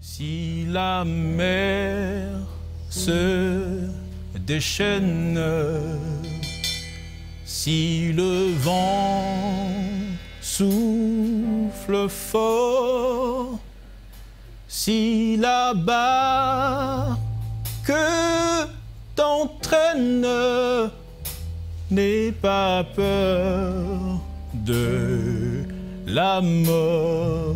Si la mer se déchaîne, si le vent souffle fort, si la barque t'entraîne, n'aie pas peur de la mort.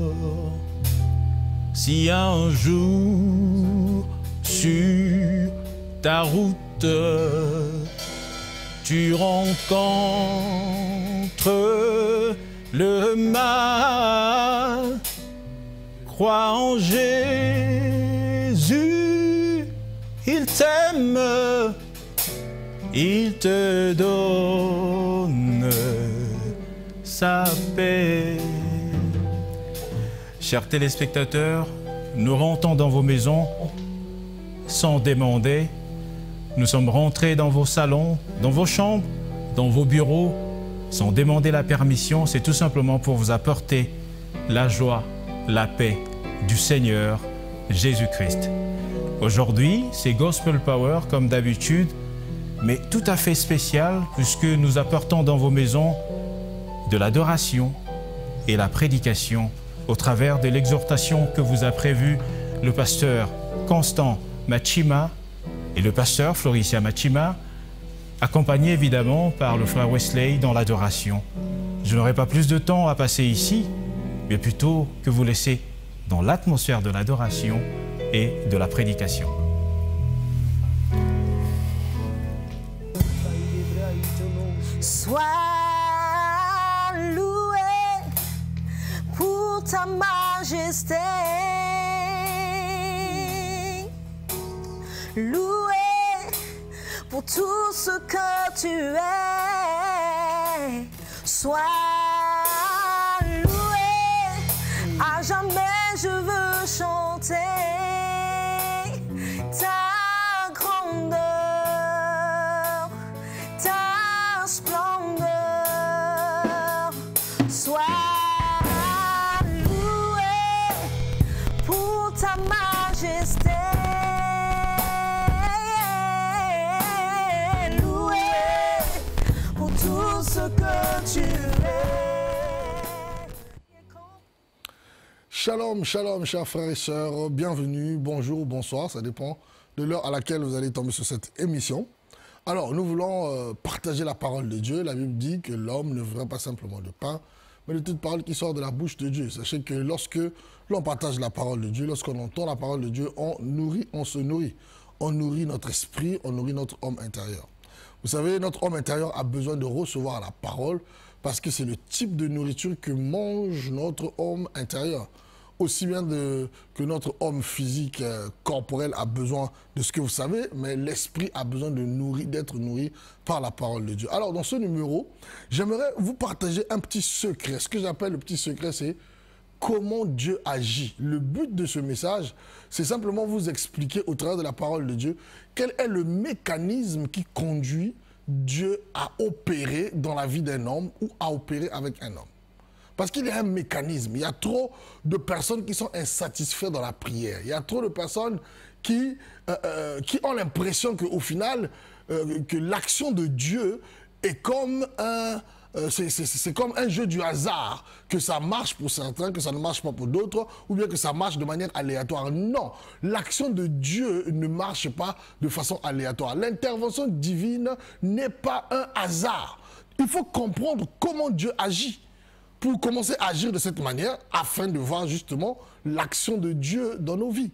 Si un jour sur ta route tu rencontres le mal, crois en Jésus, il t'aime, il te donne sa paix. Chers téléspectateurs, nous rentrons dans vos maisons sans demander. Nous sommes rentrés dans vos salons, dans vos chambres, dans vos bureaux, sans demander la permission. C'est tout simplement pour vous apporter la joie, la paix du Seigneur Jésus-Christ. Aujourd'hui, c'est Gospel Power comme d'habitude, mais tout à fait spécial puisque nous apportons dans vos maisons de l'adoration et la prédication au travers de l'exhortation que vous a prévue le pasteur Constant Machima et le pasteur Floricia Machima, accompagné évidemment par le frère Wesley dans l'adoration. Je n'aurai pas plus de temps à passer ici, mais plutôt que vous laisser dans l'atmosphère de l'adoration et de la prédication. Sois loué pour ta majesté, loué pour tout ce que tu es. Sois loué, à jamais je veux chanter ta grandeur, ta splendeur. Sois loué pour ta majesté, loué pour tout ce que tu es. Shalom, shalom, chers frères et sœurs, bienvenue, bonjour, bonsoir, ça dépend de l'heure à laquelle vous allez tomber sur cette émission. Alors, nous voulons partager la parole de Dieu. La Bible dit que l'homme ne vivra pas simplement de pain, mais de toute parole qui sort de la bouche de Dieu. Sachez que lorsque l'on partage la parole de Dieu, lorsqu'on entend la parole de Dieu, on se nourrit. On nourrit notre esprit, on nourrit notre homme intérieur. Vous savez, notre homme intérieur a besoin de recevoir la parole parce que c'est le type de nourriture que mange notre homme intérieur. Aussi bien que notre homme physique, corporel a besoin de ce que vous savez, mais l'esprit a besoin d'être nourri par la parole de Dieu. Alors, dans ce numéro, j'aimerais vous partager un petit secret. Ce que j'appelle le petit secret, c'est comment Dieu agit. Le but de ce message, c'est simplement vous expliquer au travers de la parole de Dieu quel est le mécanisme qui conduit Dieu à opérer dans la vie d'un homme ou à opérer avec un homme. Parce qu'il y a un mécanisme. Il y a trop de personnes qui sont insatisfaites dans la prière. Il y a trop de personnes qui ont l'impression qu'au final, que l'action de Dieu est comme c'est comme un jeu du hasard, que ça marche pour certains, que ça ne marche pas pour d'autres, ou bien que ça marche de manière aléatoire. Non, l'action de Dieu ne marche pas de façon aléatoire. L'intervention divine n'est pas un hasard. Il faut comprendre comment Dieu agit pour commencer à agir de cette manière, afin de voir justement l'action de Dieu dans nos vies.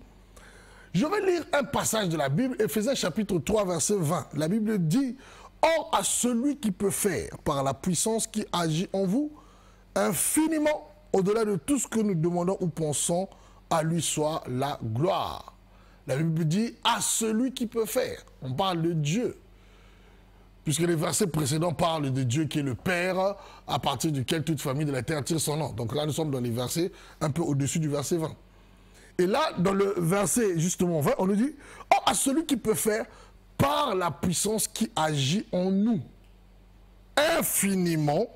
Je vais lire un passage de la Bible, Éphésiens chapitre 3, verset 20. La Bible dit « Or à celui qui peut faire, par la puissance qui agit en vous, infiniment au-delà de tout ce que nous demandons ou pensons, à lui soit la gloire. » La Bible dit « À celui qui peut faire ». On parle de Dieu. Puisque les versets précédents parlent de Dieu qui est le Père, à partir duquel toute famille de la terre tire son nom. Donc là, nous sommes dans les versets un peu au-dessus du verset 20. Et là, dans le verset justement 20, on nous dit « Oh, à celui qui peut faire par la puissance qui agit en nous, infiniment,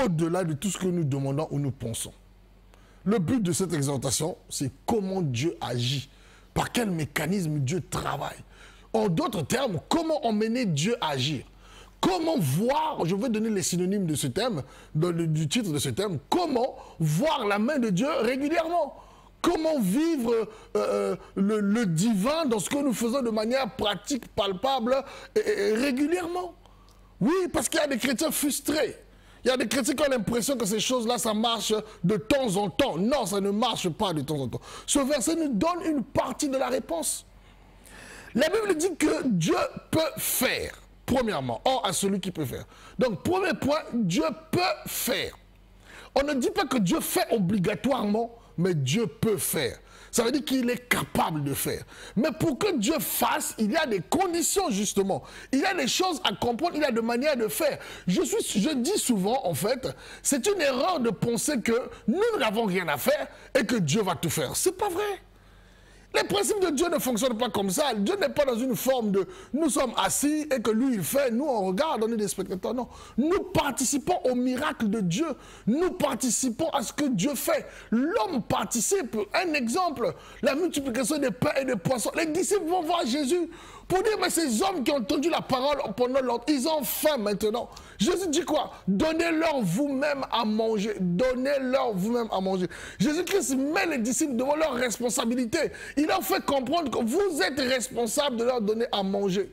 au-delà de tout ce que nous demandons ou nous pensons. » le but de cette exhortation, c'est comment Dieu agit, par quel mécanisme Dieu travaille. En d'autres termes, comment emmener Dieu à agir. Comment voir, je vais donner les synonymes de ce thème, du titre de ce thème, comment voir la main de Dieu régulièrement. Comment vivre le divin dans ce que nous faisons de manière pratique, palpable et régulièrement. Oui, parce qu'il y a des chrétiens frustrés. Il y a des chrétiens qui ont l'impression que ces choses-là, ça marche de temps en temps. Non, ça ne marche pas de temps en temps. Ce verset nous donne une partie de la réponse. La Bible dit que Dieu peut faire, premièrement. Or, à celui qui peut faire. Donc, premier point, Dieu peut faire. On ne dit pas que Dieu fait obligatoirement, mais Dieu peut faire. Ça veut dire qu'il est capable de faire. Mais pour que Dieu fasse, il y a des conditions justement. Il y a des choses à comprendre, il y a des manières de faire. Je dis souvent, en fait, c'est une erreur de penser que nous n'avons rien à faire et que Dieu va tout faire. C'est pas vrai. Les principes de Dieu ne fonctionnent pas comme ça. Dieu n'est pas dans une forme de nous sommes assis et que lui il fait, nous on regarde, on est des spectateurs. Non, nous participons au miracle de Dieu. Nous participons à ce que Dieu fait. L'homme participe. Un exemple, la multiplication des pains et des poissons. Les disciples vont voir Jésus pour dire, mais ces hommes qui ont entendu la parole pendant longtemps, ils ont faim maintenant. Jésus dit quoi? Donnez-leur vous-même à manger. Donnez-leur vous-même à manger. Jésus-Christ met les disciples devant leurs responsabilités. Il leur fait comprendre que vous êtes responsables de leur donner à manger.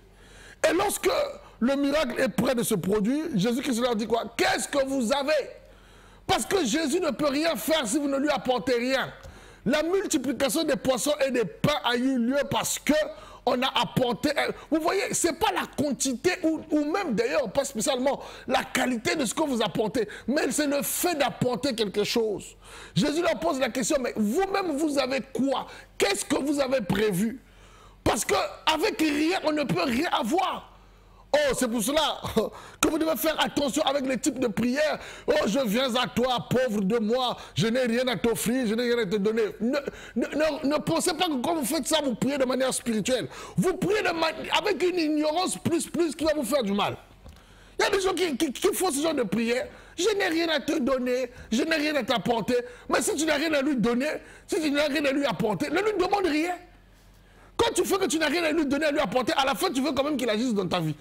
Et lorsque le miracle est prêt de se produire, Jésus-Christ leur dit quoi? Qu'est-ce que vous avez? Parce que Jésus ne peut rien faire si vous ne lui apportez rien. La multiplication des poissons et des pains a eu lieu parce que on a apporté, vous voyez, ce n'est pas la quantité ou même d'ailleurs, pas spécialement la qualité de ce que vous apportez, mais c'est le fait d'apporter quelque chose. Jésus leur pose la question, mais vous-même, vous avez quoi? Qu'est-ce que vous avez prévu? Parce qu'avec rien, on ne peut rien avoir. Oh, c'est pour cela que vous devez faire attention avec les types de prières. Oh, je viens à toi, pauvre de moi, je n'ai rien à t'offrir, je n'ai rien à te donner. Ne pensez pas que quand vous faites ça, vous priez de manière spirituelle. Vous priez avec une ignorance plus qui va vous faire du mal. Il y a des gens qui font ce genre de prière. Je n'ai rien à te donner, je n'ai rien à t'apporter. Mais si tu n'as rien à lui donner, si tu n'as rien à lui apporter, ne lui demande rien. Quand tu fais que tu n'as rien à lui donner, à lui apporter, à la fin, tu veux quand même qu'il agisse dans ta vie.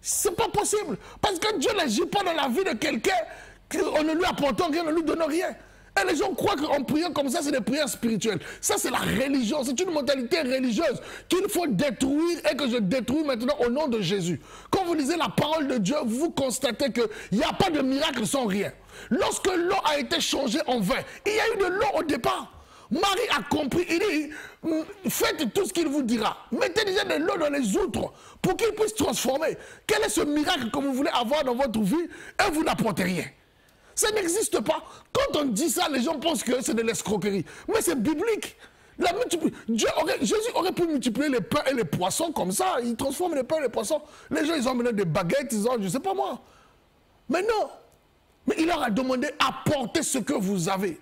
C'est pas possible. Parce que Dieu n'agit pas dans la vie de quelqu'un en ne lui apportant rien, en ne lui donnant rien. Et les gens croient qu'en priant comme ça, c'est des prières spirituelles. Ça, c'est la religion. C'est une mentalité religieuse qu'il faut détruire et que je détruis maintenant au nom de Jésus. Quand vous lisez la parole de Dieu, vous constatez qu'il n'y a pas de miracle sans rien. Lorsque l'eau a été changée en vin, il y a eu de l'eau au départ. Marie a compris, il dit, faites tout ce qu'il vous dira. Mettez déjà de l'eau dans les outres pour qu'il puisse transformer. Quel est ce miracle que vous voulez avoir dans votre vie et vous n'apportez rien? Ça n'existe pas. Quand on dit ça, les gens pensent que c'est de l'escroquerie. Mais c'est biblique. Jésus aurait pu multiplier les pains et les poissons comme ça. Il transforme les pains et les poissons. Les gens, ils ont mené des baguettes, ils ont, je ne sais pas moi. Mais non. Mais il leur a demandé, apportez ce que vous avez.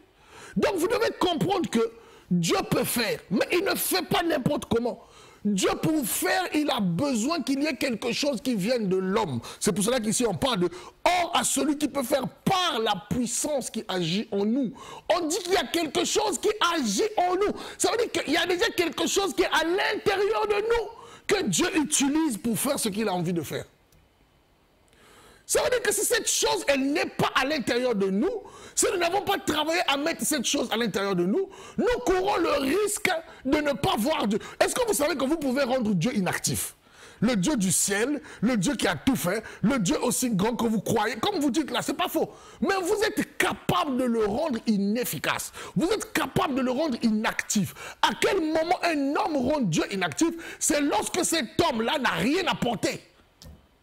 Donc vous devez comprendre que Dieu peut faire, mais il ne fait pas n'importe comment. Dieu pour faire, il a besoin qu'il y ait quelque chose qui vienne de l'homme. C'est pour cela qu'ici on parle de « Or à celui qui peut faire par la puissance qui agit en nous ». On dit qu'il y a quelque chose qui agit en nous. Ça veut dire qu'il y a déjà quelque chose qui est à l'intérieur de nous que Dieu utilise pour faire ce qu'il a envie de faire. Ça veut dire que si cette chose, elle n'est pas à l'intérieur de nous, si nous n'avons pas travaillé à mettre cette chose à l'intérieur de nous, nous courons le risque de ne pas voir Dieu. Est-ce que vous savez que vous pouvez rendre Dieu inactif? Le Dieu du ciel, le Dieu qui a tout fait, le Dieu aussi grand que vous croyez, comme vous dites là, c'est pas faux. Mais vous êtes capable de le rendre inefficace. Vous êtes capable de le rendre inactif. À quel moment un homme rend Dieu inactif? C'est lorsque cet homme-là n'a rien apporté.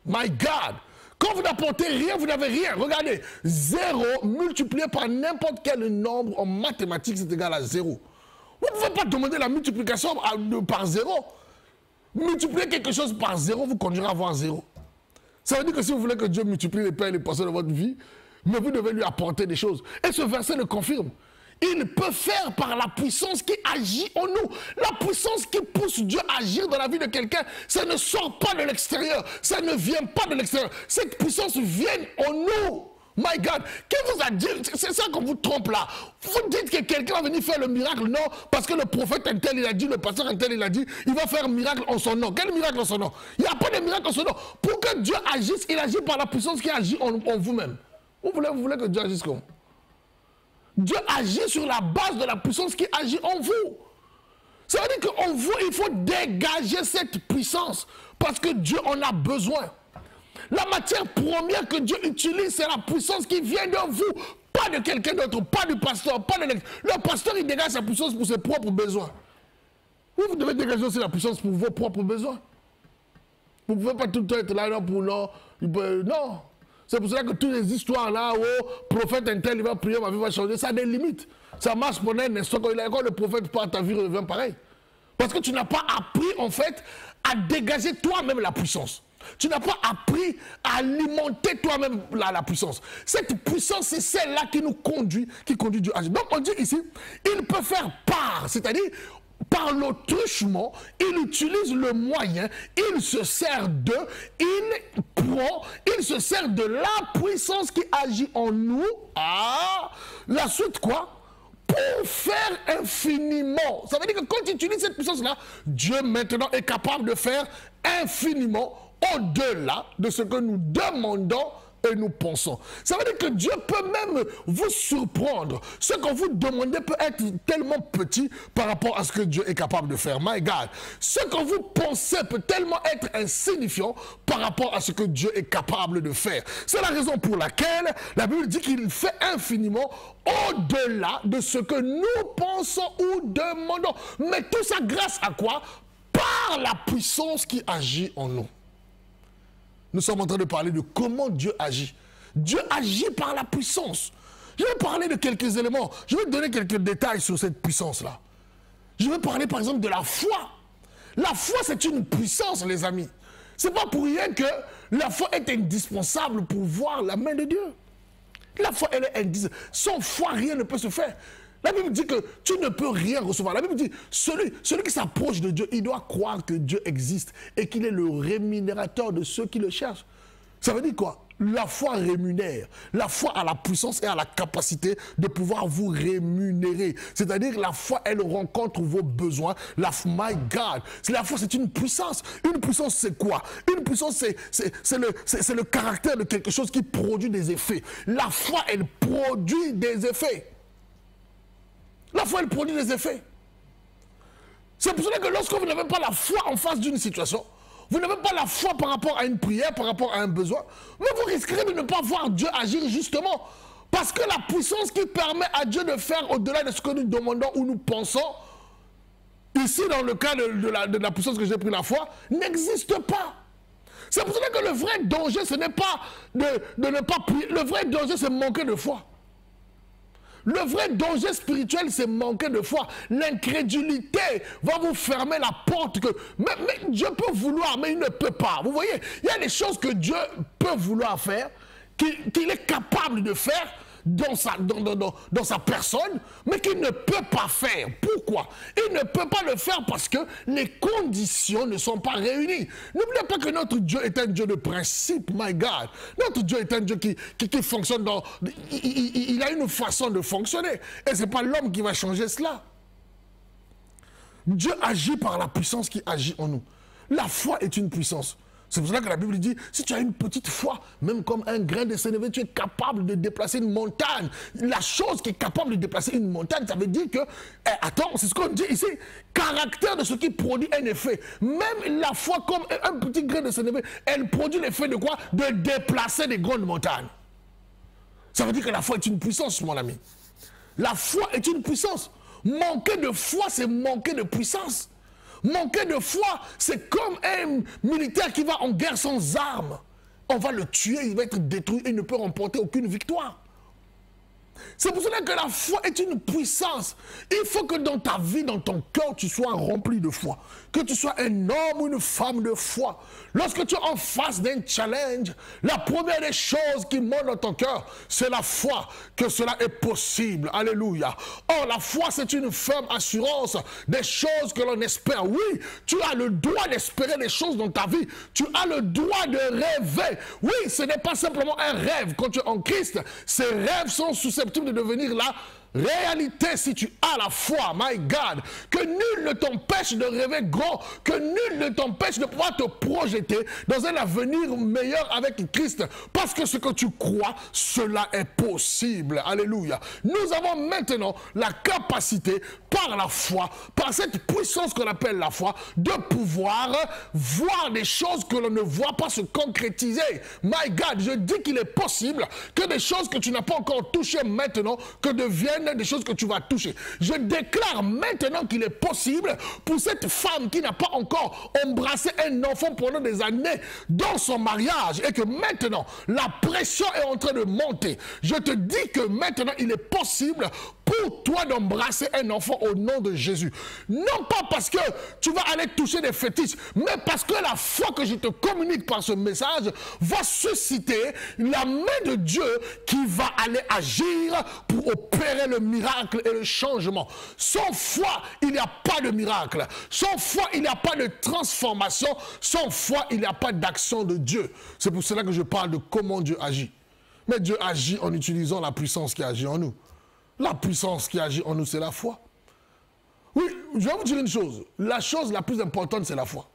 My God! Quand vous n'apportez rien, vous n'avez rien. Regardez, 0 multiplié par n'importe quel nombre en mathématiques, c'est égal à 0. Vous ne pouvez pas demander la multiplication par 0. Multiplier quelque chose par 0, vous conduirez à avoir 0. Ça veut dire que si vous voulez que Dieu multiplie les pains et les poissons dans votre vie, mais vous devez lui apporter des choses. Et ce verset le confirme. Il peut faire par la puissance qui agit en nous. La puissance qui pousse Dieu à agir dans la vie de quelqu'un, ça ne sort pas de l'extérieur. Ça ne vient pas de l'extérieur. Cette puissance vient en nous. My God, qui vous a dit, c'est ça qu'on vous trompe là. Vous dites que quelqu'un va venir faire le miracle, non, parce que le prophète un tel il a dit, le pasteur un tel il a dit, il va faire un miracle en son nom. Quel miracle en son nom? Il n'y a pas de miracle en son nom. Pour que Dieu agisse, il agit par la puissance qui agit en vous-même. Vous voulez que Dieu agisse comment? Dieu agit sur la base de la puissance qui agit en vous. Ça veut dire qu'en vous, il faut dégager cette puissance, parce que Dieu en a besoin. La matière première que Dieu utilise, c'est la puissance qui vient de vous, pas de quelqu'un d'autre, pas du pasteur, pas de l'ex. Le pasteur, il dégage sa puissance pour ses propres besoins. Vous devez dégager aussi la puissance pour vos propres besoins. Vous ne pouvez pas tout le temps être là non, pour non. Non. C'est pour cela que toutes les histoires là, où prophète un tel, il va prier, ma vie va changer, ça a des limites. Ça marche pendant un instant, quand le prophète part, ta vie revient pareil. Parce que tu n'as pas appris, en fait, à dégager toi-même la puissance. Tu n'as pas appris à alimenter toi-même la puissance. Cette puissance, c'est celle-là qui nous conduit, qui conduit Dieu à agir. Donc on dit ici, il peut faire part, c'est-à-dire par l'autruchement, il utilise le moyen, il se sert il se sert de la puissance qui agit en nous. Ah, la suite quoi? Pour faire infiniment. Ça veut dire que quand il utilise cette puissance-là, Dieu maintenant est capable de faire infiniment au-delà de ce que nous demandons et nous pensons. Ça veut dire que Dieu peut même vous surprendre. Ce que vous demandez peut être tellement petit par rapport à ce que Dieu est capable de faire. My God. Ce que vous pensez peut tellement être insignifiant par rapport à ce que Dieu est capable de faire. C'est la raison pour laquelle la Bible dit qu'il fait infiniment au-delà de ce que nous pensons ou demandons. Mais tout ça grâce à quoi? Par la puissance qui agit en nous. Nous sommes en train de parler de comment Dieu agit. Dieu agit par la puissance. Je vais parler de quelques éléments. Je vais donner quelques détails sur cette puissance-là. Je vais parler par exemple de la foi. La foi, c'est une puissance, les amis. Ce n'est pas pour rien que la foi est indispensable pour voir la main de Dieu. La foi, elle est indispensable. Sans foi, rien ne peut se faire. La Bible dit que tu ne peux rien recevoir. La Bible dit, celui qui s'approche de Dieu, il doit croire que Dieu existe et qu'il est le rémunérateur de ceux qui le cherchent. Ça veut dire quoi? La foi rémunère. La foi a la puissance et a la capacité de pouvoir vous rémunérer. C'est-à-dire la foi, elle rencontre vos besoins. My God. La foi, c'est une puissance. Une puissance, c'est quoi? Une puissance, c'est le caractère de quelque chose qui produit des effets. La foi, elle produit des effets. La foi, elle produit des effets. C'est pour cela que lorsque vous n'avez pas la foi en face d'une situation, vous n'avez pas la foi par rapport à une prière, par rapport à un besoin, mais vous risquerez de ne pas voir Dieu agir justement. Parce que la puissance qui permet à Dieu de faire au-delà de ce que nous demandons ou nous pensons, ici dans le cas de la puissance que j'ai pris la foi, n'existe pas. C'est pour cela que le vrai danger, ce n'est pas de ne pas prier. Le vrai danger, c'est manquer de foi. Le vrai danger spirituel, c'est manquer de foi. L'incrédulité va vous fermer la porte. Mais Dieu peut vouloir, mais il ne peut pas. Vous voyez, il y a des choses que Dieu peut vouloir faire, qu'il est capable de faire dans sa personne, mais qu'il ne peut pas faire. Pourquoi? Il ne peut pas le faire parce que les conditions ne sont pas réunies. N'oubliez pas que notre Dieu est un Dieu de principe, my God. Notre Dieu est un Dieu qui fonctionne dans... Il a une façon de fonctionner. Et ce n'est pas l'homme qui va changer cela. Dieu agit par la puissance qui agit en nous. La foi est une puissance. C'est pour cela que la Bible dit, si tu as une petite foi, même comme un grain de sénévé, tu es capable de déplacer une montagne. La chose qui est capable de déplacer une montagne, ça veut dire que, attends, c'est ce qu'on dit ici, caractère de ce qui produit un effet. Même la foi comme un petit grain de sénévé, elle produit l'effet de quoi? De déplacer des grandes montagnes. Ça veut dire que la foi est une puissance, mon ami. La foi est une puissance. Manquer de foi, c'est manquer de puissance. Manquer de foi, c'est comme un militaire qui va en guerre sans armes. On va le tuer, il va être détruit et il ne peut remporter aucune victoire. C'est pour cela que la foi est une puissance. Il faut que dans ta vie, dans ton cœur, tu sois rempli de foi. Que tu sois un homme ou une femme de foi. Lorsque tu es en face d'un challenge, la première des choses qui monte dans ton cœur, c'est la foi que cela est possible. Alléluia. Or, la foi, c'est une ferme assurance des choses que l'on espère. Oui, tu as le droit d'espérer des choses dans ta vie. Tu as le droit de rêver. Oui, ce n'est pas simplement un rêve. Quand tu es en Christ, ces rêves sont susceptibles de devenir la réalité si tu as la foi, my God. Que nul ne t'empêche de rêver grand, que nul ne t'empêche de pouvoir te projeter dans un avenir meilleur avec Christ. Parce que ce que tu crois, cela est possible. Alléluia. Nous avons maintenant la capacité, par la foi, par cette puissance qu'on appelle la foi, de pouvoir voir des choses que l'on ne voit pas se concrétiser. My God, je dis qu'il est possible que des choses que tu n'as pas encore touchées maintenant, que deviennent des choses que tu vas toucher. Je déclare maintenant qu'il est possible pour cette femme qui n'a pas encore embrassé un enfant pendant des années dans son mariage et que maintenant la pression est en train de monter. Je te dis que maintenant il est possible pour toi d'embrasser un enfant au nom de Jésus. Non pas parce que tu vas aller toucher des fétiches, mais parce que la foi que je te communique par ce message va susciter la main de Dieu qui va aller agir pour opérer le miracle et le changement. Sans foi, il n'y a pas de miracle. Sans foi, il n'y a pas de transformation. Sans foi, il n'y a pas d'action de Dieu. C'est pour cela que je parle de comment Dieu agit. Mais Dieu agit en utilisant la puissance qui agit en nous. La puissance qui agit en nous, c'est la foi. Oui, je vais vous dire une chose. La chose la plus importante, c'est la foi.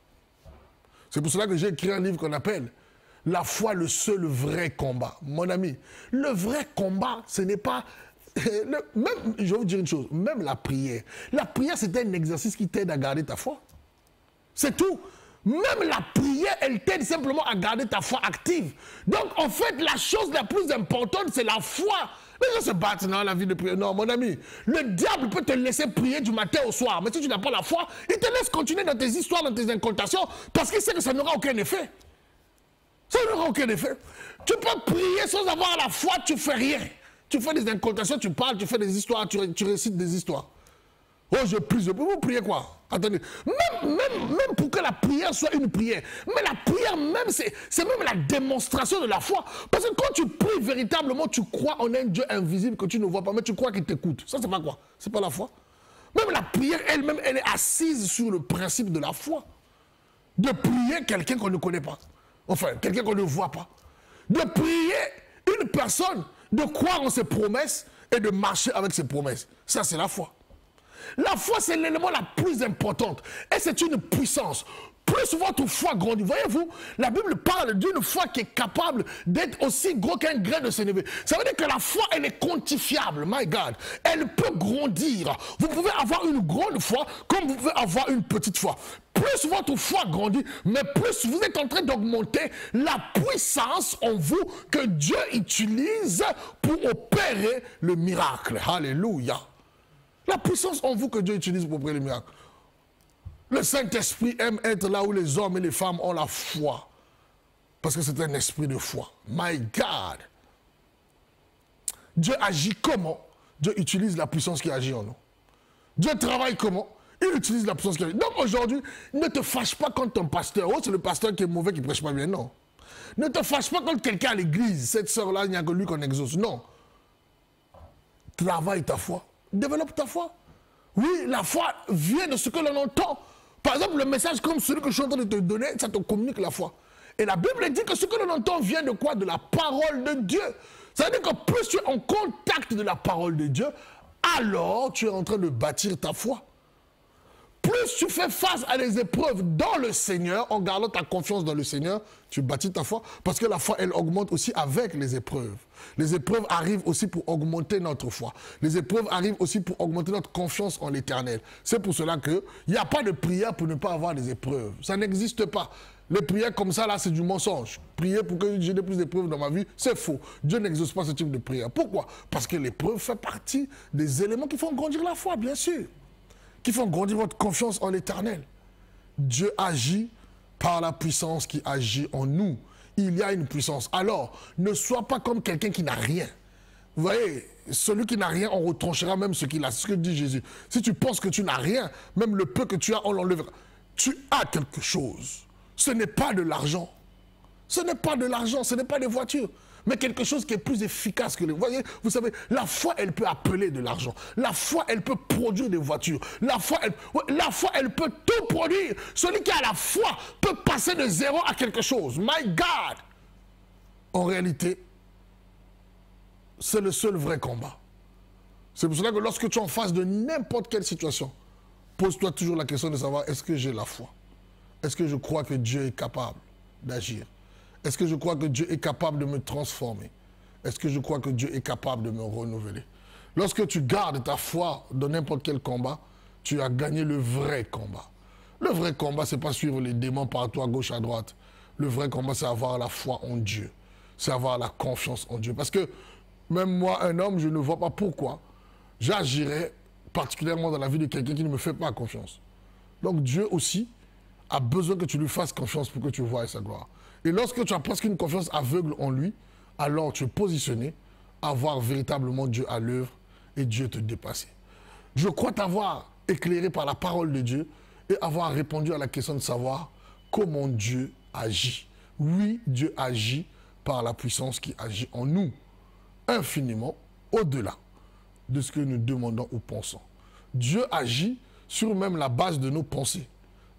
C'est pour cela que j'ai écrit un livre qu'on appelle « La foi, le seul vrai combat ». Mon ami, le vrai combat, ce n'est pas... Même, je vais vous dire une chose, même la prière. La prière, c'est un exercice qui t'aide à garder ta foi. C'est tout. Même la prière, elle t'aide simplement à garder ta foi active. Donc, en fait, la chose la plus importante, c'est la foi. Les gens se battent dans la vie de prière. Non, mon ami, le diable peut te laisser prier du matin au soir. Mais si tu n'as pas la foi, il te laisse continuer dans tes histoires, dans tes incantations, parce qu'il sait que ça n'aura aucun effet. Ça n'aura aucun effet. Tu peux prier sans avoir la foi, tu ne fais rien. Tu fais des incantations, tu parles, tu fais des histoires, tu récites des histoires. Oh, je prie, vous priez quoi? Attendez, même pour que la prière soit une prière, mais la prière même, c'est même la démonstration de la foi. Parce que quand tu pries véritablement, tu crois en un Dieu invisible que tu ne vois pas, mais tu crois qu'il t'écoute. Ça, c'est pas quoi? C'est pas la foi. Même la prière elle-même, elle est assise sur le principe de la foi. De prier quelqu'un qu'on ne connaît pas. Enfin, quelqu'un qu'on ne voit pas. De prier une personne, de croire en ses promesses et de marcher avec ses promesses. Ça, c'est la foi. La foi, c'est l'élément la plus importante. Et c'est une puissance. Plus votre foi grandit. Voyez-vous, la Bible parle d'une foi qui est capable d'être aussi gros qu'un grain de sénévé. Ça veut dire que la foi, elle est quantifiable. My God. Elle peut grandir. Vous pouvez avoir une grande foi comme vous pouvez avoir une petite foi. Plus votre foi grandit, mais plus vous êtes en train d'augmenter la puissance en vous que Dieu utilise pour opérer le miracle. Alléluia. La puissance en vous que Dieu utilise pour opérer le miracle. Le Saint-Esprit aime être là où les hommes et les femmes ont la foi. Parce que c'est un esprit de foi. My God. Dieu agit comment? Dieu utilise la puissance qui agit en nous. Dieu travaille comment? Il utilise la puissance qui agit. Donc aujourd'hui, ne te fâche pas contre ton pasteur. Oh, c'est le pasteur qui est mauvais, qui ne prêche pas bien. Non. Ne te fâche pas contre quelqu'un à l'église. Cette sœur-là, il n'y a que lui qu'on exauce. Non. Travaille ta foi. Développe ta foi. Oui, la foi vient de ce que l'on entend. Par exemple, le message comme celui que je suis en train de te donner, ça te communique la foi. Et la Bible dit que ce que l'on entend vient de quoi? De la parole de Dieu. Ça veut dire que plus tu es en contact de la parole de Dieu, alors tu es en train de bâtir ta foi. Plus tu fais face à des épreuves dans le Seigneur, en gardant ta confiance dans le Seigneur, tu bâtis ta foi. Parce que la foi, elle augmente aussi avec les épreuves. Les épreuves arrivent aussi pour augmenter notre foi. Les épreuves arrivent aussi pour augmenter notre confiance en l'Éternel. C'est pour cela qu'il n'y a pas de prière pour ne pas avoir des épreuves. Ça n'existe pas. Les prières comme ça, là, c'est du mensonge. Prier pour que j'ai plus d'épreuves dans ma vie, c'est faux. Dieu n'exauce pas ce type de prière. Pourquoi? Parce que l'épreuve fait partie des éléments qui font grandir la foi, bien sûr. Qui font grandir votre confiance en l'Éternel. Dieu agit par la puissance qui agit en nous. Il y a une puissance. Alors, ne sois pas comme quelqu'un qui n'a rien. Vous voyez, celui qui n'a rien, on retranchera même ce qu'il a. C'est ce que dit Jésus. Si tu penses que tu n'as rien, même le peu que tu as, on l'enlèvera. Tu as quelque chose. Ce n'est pas de l'argent. Ce n'est pas de l'argent, ce n'est pas des voitures. Mais quelque chose qui est plus efficace que les... Vous savez, la foi, elle peut appeler de l'argent. La foi, elle peut produire des voitures. La foi, elle peut tout produire. Celui qui a la foi peut passer de zéro à quelque chose. My God! En réalité, c'est le seul vrai combat. C'est pour cela que lorsque tu es en face de n'importe quelle situation, pose-toi toujours la question de savoir, est-ce que j'ai la foi? Est-ce que je crois que Dieu est capable d'agir? Est-ce que je crois que Dieu est capable de me transformer? Est-ce que je crois que Dieu est capable de me renouveler? Lorsque tu gardes ta foi dans n'importe quel combat, tu as gagné le vrai combat. Le vrai combat, ce n'est pas suivre les démons partout à gauche, à droite. Le vrai combat, c'est avoir la foi en Dieu. C'est avoir la confiance en Dieu. Parce que même moi, un homme, je ne vois pas pourquoi j'agirais particulièrement dans la vie de quelqu'un qui ne me fait pas confiance. Donc Dieu aussi a besoin que tu lui fasses confiance pour que tu voies sa gloire. Et lorsque tu as presque une confiance aveugle en lui, alors tu es positionné à voir véritablement Dieu à l'œuvre et Dieu te dépasser. Je crois t'avoir éclairé par la parole de Dieu et avoir répondu à la question de savoir comment Dieu agit. Oui, Dieu agit par la puissance qui agit en nous, infiniment au-delà de ce que nous demandons ou pensons. Dieu agit sur même la base de nos pensées.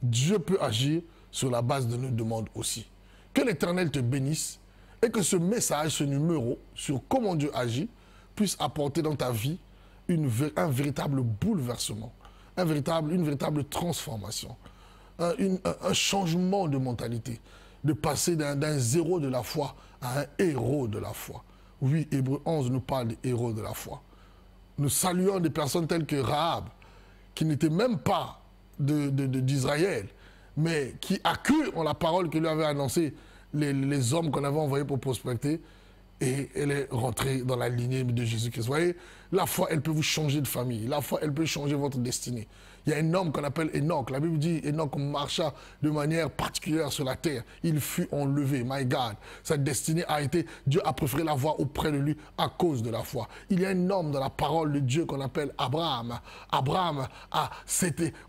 Dieu peut agir sur la base de nos demandes aussi. Que l'Éternel te bénisse et que ce message, ce numéro sur comment Dieu agit puisse apporter dans ta vie un véritable bouleversement, une véritable transformation, un changement de mentalité, de passer d'un zéro de la foi à un héros de la foi. Oui, Hébreux 11 nous parle des héros de la foi. Nous saluons des personnes telles que Rahab, qui n'était même pas d'Israël, mais qui a cru en la parole que lui avaient annoncé les hommes qu'on avait envoyés pour prospecter, et elle est rentrée dans la lignée de Jésus-Christ. Vous voyez, la foi, elle peut vous changer de famille. La foi, elle peut changer votre destinée. Il y a un homme qu'on appelle Enoch. La Bible dit Enoch marcha de manière particulière sur la terre. Il fut enlevé. My God. Sa destinée a été... Dieu a préféré la voir auprès de lui à cause de la foi. Il y a un homme dans la parole de Dieu qu'on appelle Abraham. Abraham,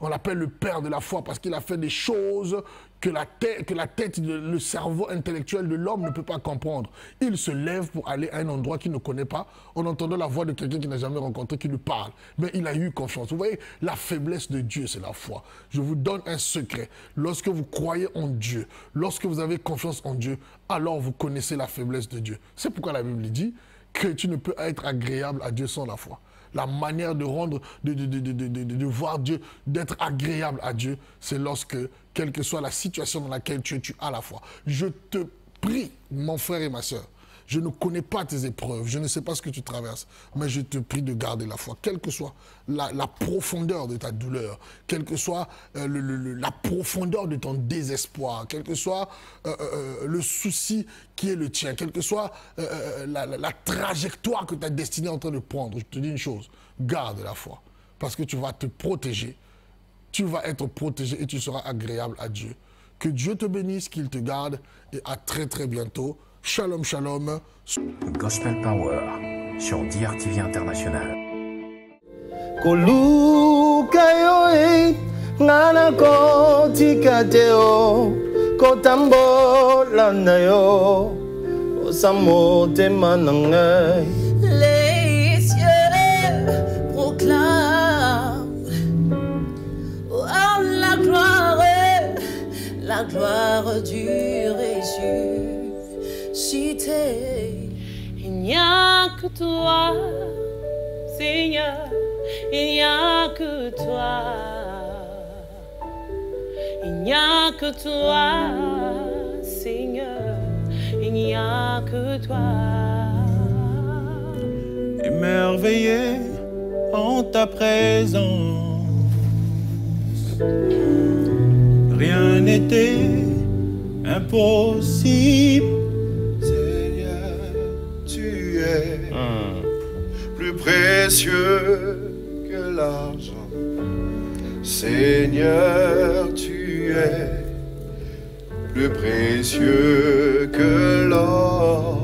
on l'appelle le père de la foi parce qu'il a fait des choses que la tête, le cerveau intellectuel de l'homme ne peut pas comprendre. Il se lève pour aller à un endroit qu'il ne connaît pas en entendant la voix de quelqu'un qu'il n'a jamais rencontré qui lui parle. Mais il a eu confiance. Vous voyez, la faiblesse de Dieu, c'est la foi. Je vous donne un secret. Lorsque vous croyez en Dieu, lorsque vous avez confiance en Dieu, alors vous connaissez la faiblesse de Dieu. C'est pourquoi la Bible dit que tu ne peux être agréable à Dieu sans la foi. La manière de rendre, de voir Dieu, d'être agréable à Dieu, c'est lorsque, quelle que soit la situation dans laquelle tu es, tu as la foi. Je te prie, mon frère et ma soeur, je ne connais pas tes épreuves, je ne sais pas ce que tu traverses, mais je te prie de garder la foi, quelle que soit la profondeur de ta douleur, quelle que soit la profondeur de ton désespoir, quel que soit le souci qui est le tien, quelle que soit la trajectoire que ta destinée est en train de prendre. Je te dis une chose, garde la foi, parce que tu vas te protéger, tu vas être protégé et tu seras agréable à Dieu. Que Dieu te bénisse, qu'il te garde et à très très bientôt. Shalom, shalom. Gospel Power sur DRTV International. Kolukayo ngana ko tikateo kotambola nayo osamote manangai. Les cieux proclament oh, la gloire du ressuscité. Il n'y a que toi, Seigneur, il n'y a que toi. Il n'y a que toi, Seigneur, il n'y a que toi. Émerveillé en ta présence, rien n'était impossible. Seigneur, tu es plus précieux que l'argent. Seigneur, tu es plus précieux que l'or.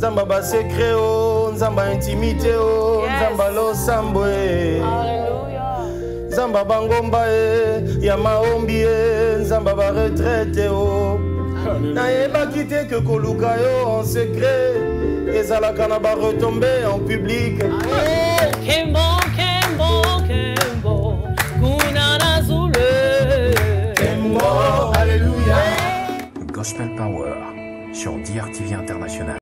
Nzamba ba secret o, nzamba intimité o, nzamba lo sambwe. Alléluia. Nzamba bangomba e, ya maombi e, nzamba ba retraite o. Na yeba kite que koluka yo en secret, ezalaka na ba retomber en public. Kembo, Kembo, Kembo, Kunana Zulu. Kembo, alléluia. Gospel Power sur DRTV International.